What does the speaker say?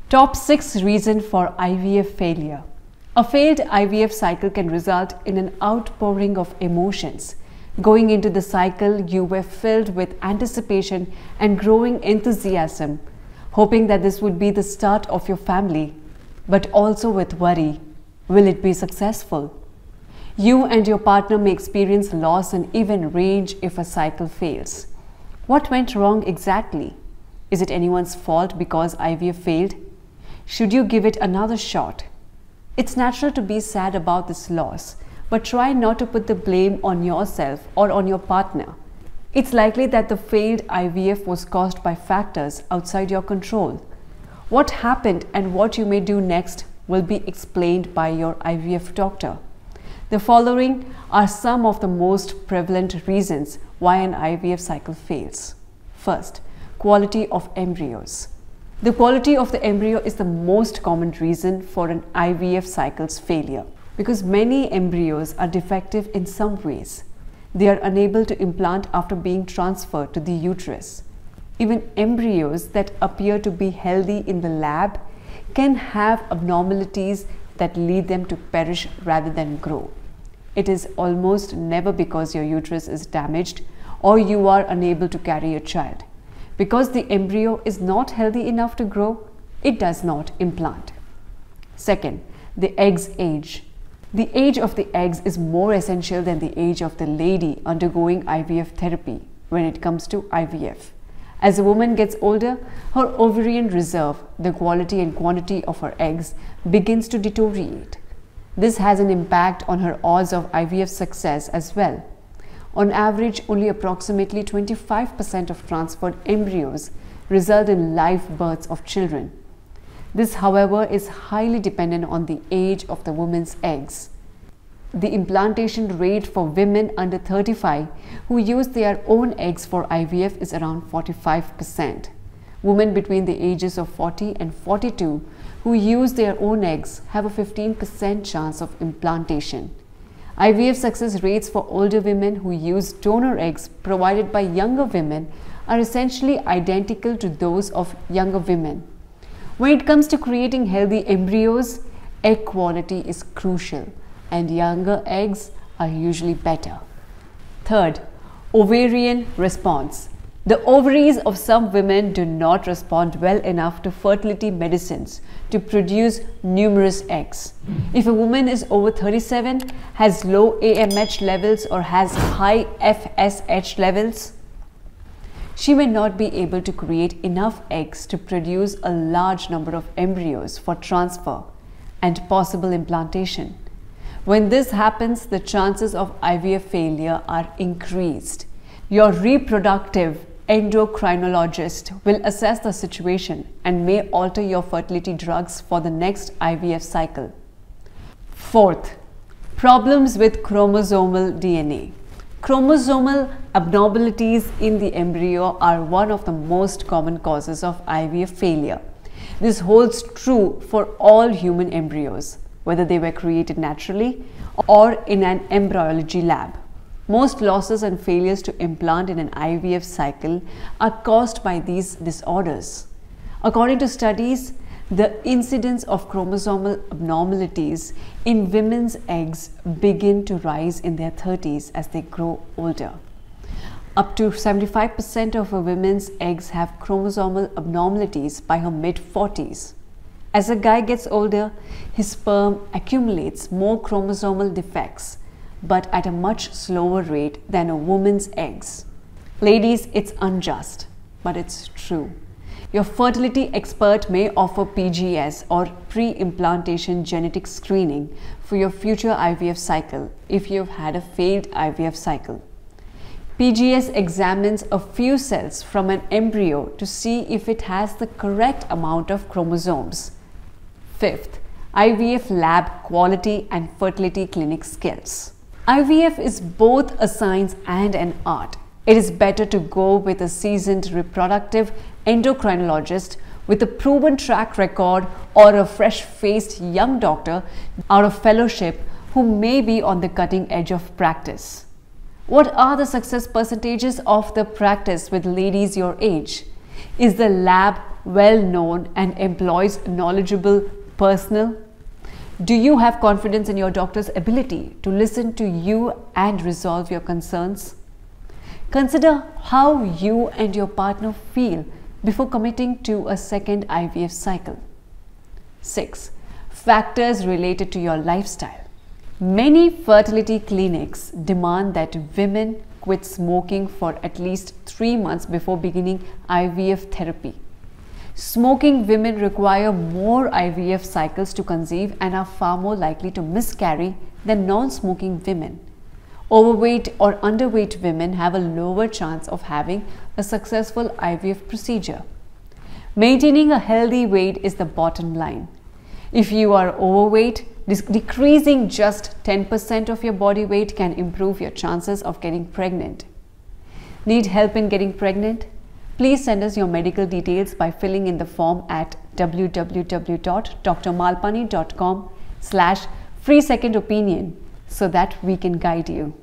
Top 6 reason for IVF failure. A failed IVF cycle can result in an outpouring of emotions. Going into the cycle, you were filled with anticipation and growing enthusiasm, hoping that this would be the start of your family, but also with worry. Will it be successful? You and your partner may experience loss and even rage if a cycle fails. What went wrong exactly? Is it anyone's fault because IVF failed? Should you give it another shot? It's natural to be sad about this loss, but try not to put the blame on yourself or on your partner. It's likely that the failed IVF was caused by factors outside your control. What happened and what you may do next will be explained by your IVF doctor. The following are some of the most prevalent reasons why an IVF cycle fails. First, quality of embryos. The quality of the embryo is the most common reason for an IVF cycle's failure because many embryos are defective in some ways. They are unable to implant after being transferred to the uterus. Even embryos that appear to be healthy in the lab can have abnormalities that lead them to perish rather than grow. It is almost never because your uterus is damaged or you are unable to carry a child. Because the embryo is not healthy enough to grow, it does not implant. Second, the egg's age. The age of the eggs is more essential than the age of the lady undergoing IVF therapy when it comes to IVF. As a woman gets older, her ovarian reserve, the quality and quantity of her eggs, begins to deteriorate. This has an impact on her odds of IVF success as well. On average, only approximately 25% of transferred embryos result in live births of children. This, however, is highly dependent on the age of the woman's eggs. The implantation rate for women under 35 who use their own eggs for IVF is around 45%. Women between the ages of 40 and 42 who use their own eggs have a 15% chance of implantation. IVF success rates for older women who use donor eggs provided by younger women are essentially identical to those of younger women. When it comes to creating healthy embryos, egg quality is crucial and younger eggs are usually better. Third, ovarian response. The ovaries of some women do not respond well enough to fertility medicines to produce numerous eggs. If a woman is over 37, has low AMH levels or has high FSH levels, she may not be able to create enough eggs to produce a large number of embryos for transfer and possible implantation. When this happens, the chances of IVF failure are increased. Your reproductive endocrinologist will assess the situation and may alter your fertility drugs for the next IVF cycle. Fourth, problems with chromosomal DNA. Chromosomal abnormalities in the embryo are one of the most common causes of IVF failure. This holds true for all human embryos, whether they were created naturally or in an embryology lab. Most losses and failures to implant in an IVF cycle are caused by these disorders. According to studies, the incidence of chromosomal abnormalities in women's eggs begin to rise in their 30s as they grow older. Up to 75% of a woman's eggs have chromosomal abnormalities by her mid-40s. As a guy gets older, his sperm accumulates more chromosomal defects, but at a much slower rate than a woman's eggs. Ladies, it's unjust, but it's true. Your fertility expert may offer PGS or pre-implantation genetic screening for your future IVF cycle if you've had a failed IVF cycle. PGS examines a few cells from an embryo to see if it has the correct amount of chromosomes. Fifth, IVF lab quality and fertility clinic skills. IVF is both a science and an art. It is better to go with a seasoned reproductive endocrinologist with a proven track record or a fresh-faced young doctor out of fellowship who may be on the cutting edge of practice. What are the success percentages of the practice with ladies your age? Is the lab well-known and employs knowledgeable personnel? Do you have confidence in your doctor's ability to listen to you and resolve your concerns? Consider how you and your partner feel before committing to a second IVF cycle. 6. Factors related to your lifestyle. Many fertility clinics demand that women quit smoking for at least 3 months before beginning IVF therapy. Smoking women require more IVF cycles to conceive and are far more likely to miscarry than non-smoking women. Overweight or underweight women have a lower chance of having a successful IVF procedure. Maintaining a healthy weight is the bottom line. If you are overweight, decreasing just 10% of your body weight can improve your chances of getting pregnant. Need help in getting pregnant? Please send us your medical details by filling in the form at www.drmalpani.com/free second opinion so that we can guide you.